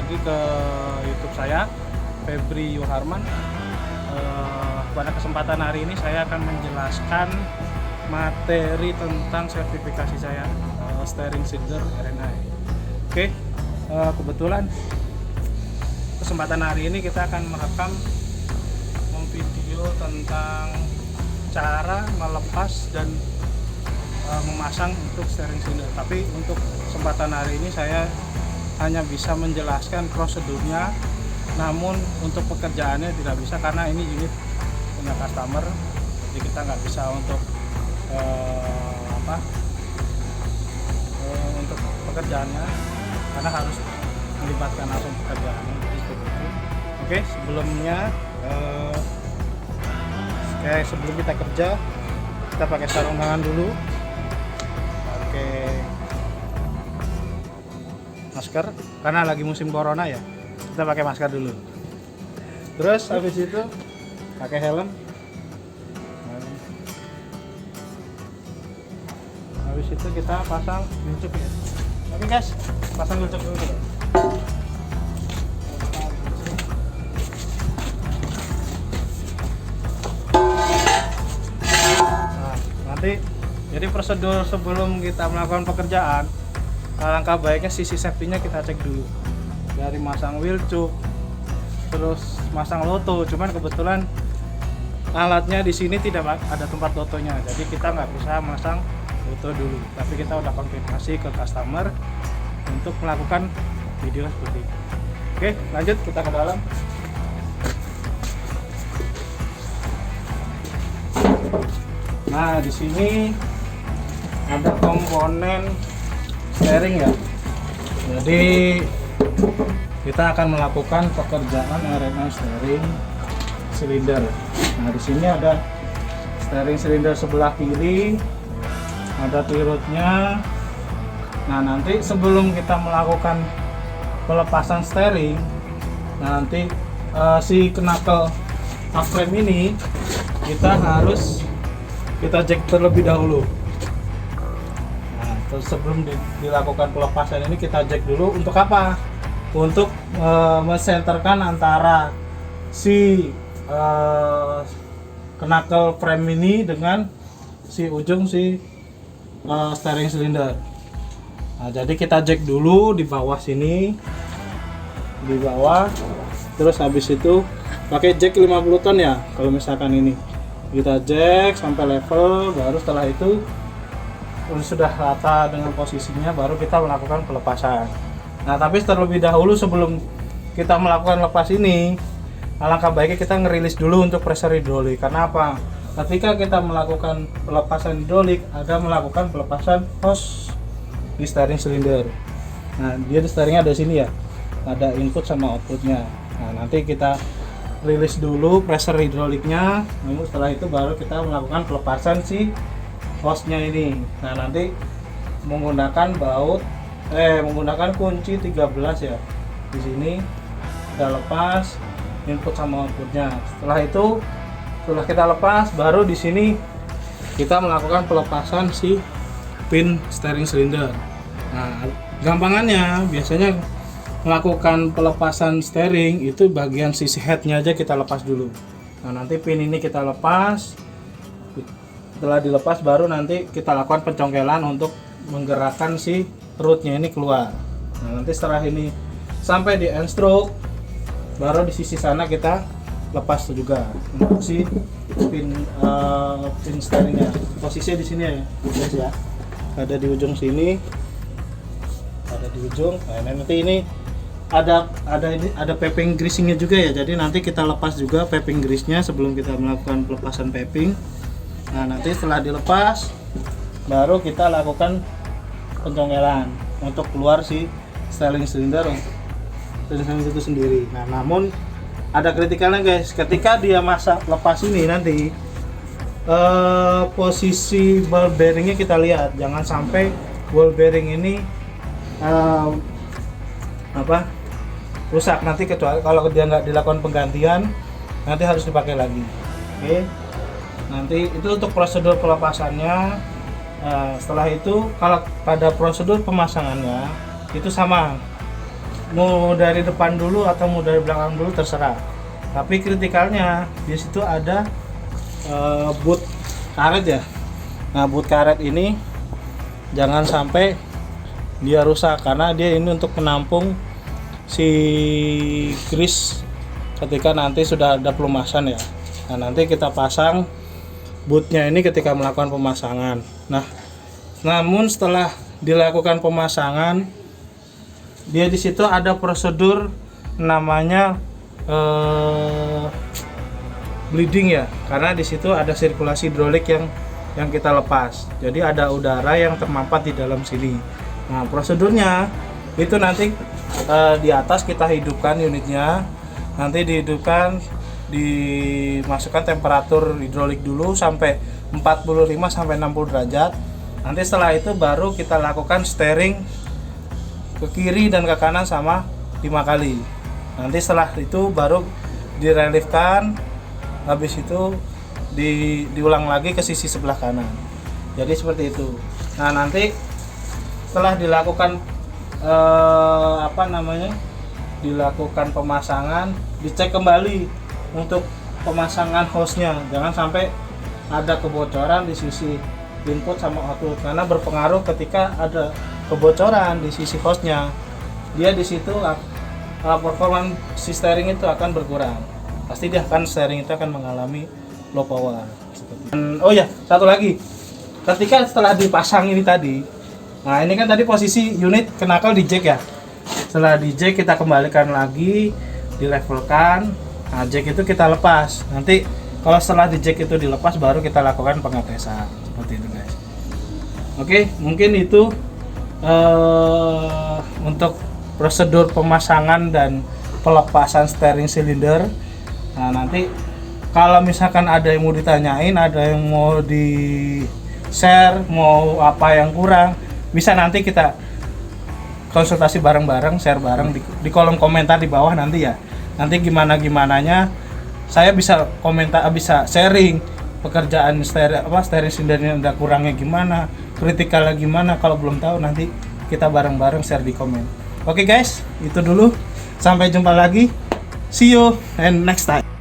lagi ke YouTube saya, Febri Yoharman. Pada kesempatan hari ini saya akan menjelaskan materi tentang sertifikasi saya steering cylinder RNI. Oke, kebetulan kesempatan hari ini kita akan merekam video tentang cara melepas dan memasang untuk steering cylinder. Tapi untuk kesempatan hari ini saya hanya bisa menjelaskan prosedurnya, namun untuk pekerjaannya tidak bisa karena ini unit punya customer, jadi kita nggak bisa untuk untuk pekerjaannya karena harus melibatkan langsung pekerjaannya. Oke, sebelumnya sebelum kita kerja kita pakai sarung tangan dulu, pakai masker karena lagi musim corona ya, kita pakai masker dulu. Terus habis itu pakai helm. Habis itu kita pasang gulcuk ya. Oke guys, pasang gulcuk dulu ya. Nah, nanti jadi prosedur sebelum kita melakukan pekerjaan, alangkah baiknya sisi safety-nya kita cek dulu. Dari masang wheel choke, terus masang loto. Cuman kebetulan alatnya di sini tidak ada tempat lotonya, jadi kita nggak bisa masang loto dulu. Tapi kita udah konfirmasi ke customer untuk melakukan video seperti ini. Oke, lanjut kita ke dalam. Nah, di sini ada komponen steering ya. Jadi kita akan melakukan pekerjaan RNI steering cylinder. Nah, di sini ada steering cylinder sebelah kiri, ada tirutnya. Nah, nanti sebelum kita melakukan pelepasan steering, nanti si knuckle upframe ini kita harus cek terlebih dahulu. Nah, terus sebelum dilakukan pelepasan ini kita cek dulu untuk apa? Untuk mensenterkan antara si knuckle frame ini dengan si ujung si steering cylinder. Nah, jadi kita cek dulu di bawah sini, di bawah. Terus habis itu pakai jack 50 ton ya. Kalau misalkan ini kita jack sampai level, baru setelah itu sudah rata dengan posisinya, baru kita melakukan pelepasan. Nah, tapi terlebih dahulu sebelum kita melakukan lepas ini, alangkah baiknya kita ngerilis dulu untuk pressure hidrolik. Karena apa? Ketika kita melakukan pelepasan hidrolik, ada melakukan pelepasan hose di steering cylinder. Nah, dia di steeringnya ada sini ya, ada input sama outputnya. Nah, nanti kita rilis dulu pressure hidroliknya, lalu setelah itu baru kita melakukan pelepasan si hose-nya ini. Nah, nanti menggunakan menggunakan kunci 13 ya. Di sini kita lepas input sama outputnya. Setelah itu, setelah kita lepas, baru di sini kita melakukan pelepasan si pin steering cylinder. Nah, gampangannya biasanya melakukan pelepasan steering itu bagian sisi headnya aja kita lepas dulu. Nah, nanti pin ini kita lepas. Setelah dilepas baru nanti kita lakukan pencongkelan untuk menggerakkan si rootnya ini keluar. Nah, nanti setelah ini sampai di end stroke, baru di sisi sana kita lepas juga untuk si pin steeringnya. Posisinya di sini ya guys ya. Ada di ujung sini, ada di ujung. Nah, nanti ini ada piping greasingnya juga ya. Jadi nanti kita lepas juga piping grease-nya sebelum kita melakukan pelepasan piping. Nah, nanti setelah dilepas baru kita lakukan pencongkelan untuk keluar si steering cylinder itu sendiri. Nah, namun ada kritikalnya guys, ketika dia lepas ini nanti posisi ball bearingnya kita lihat, jangan sampai ball bearing ini rusak nanti, kecuali kalau dia nggak dilakukan penggantian nanti harus dipakai lagi. Oke, nanti itu untuk prosedur pelepasannya. Setelah itu kalau pada prosedur pemasangannya itu sama, mau dari depan dulu atau mau dari belakang dulu terserah. Tapi kritikalnya di situ ada boot karet ya. Nah, boot karet ini jangan sampai dia rusak karena dia ini untuk menampung si grease ketika nanti sudah ada pelumasan ya. Nah, nanti kita pasang bootnya ini ketika melakukan pemasangan. Nah, namun setelah dilakukan pemasangan, dia di situ ada prosedur namanya bleeding ya, karena di situ ada sirkulasi hidrolik yang kita lepas. Jadi ada udara yang termampat di dalam sini. Nah, prosedurnya itu nanti di atas kita hidupkan unitnya. Nanti dihidupkan, dimasukkan temperatur hidrolik dulu sampai 45 sampai 60 derajat. Nanti setelah itu baru kita lakukan steering ke kiri dan ke kanan sama 5 kali. Nanti setelah itu baru direliefkan, habis itu diulang lagi ke sisi sebelah kanan. Jadi seperti itu. Nah, nanti setelah dilakukan dilakukan pemasangan, dicek kembali untuk pemasangan hostnya. Jangan sampai ada kebocoran di sisi input sama output, karena berpengaruh ketika ada kebocoran di sisi hostnya. Dia di situ performa si steering itu akan berkurang. Pasti dia akan steering itu akan mengalami low power. Oh ya, satu lagi. Ketika setelah dipasang ini tadi, nah ini kan tadi posisi unit knuckle di jack ya. Setelah di jack kita kembalikan lagi, dilevelkan. Nah, jack itu kita lepas. Nanti kalau setelah di jack itu dilepas baru kita lakukan pengetesan. Seperti itu guys. Oke, mungkin itu untuk prosedur pemasangan dan pelepasan steering cylinder. Nah, nanti kalau misalkan ada yang mau ditanyain, ada yang mau di share, mau apa yang kurang, bisa nanti kita konsultasi bareng-bareng, share bareng di kolom komentar di bawah nanti ya. Nanti gimananya saya bisa komentar, bisa sharing pekerjaan steering cylindernya udah kurangnya gimana, kritikalnya gimana. Kalau belum tahu nanti kita bareng-bareng share di komen. Oke guys, itu dulu. Sampai jumpa lagi. See you and next time.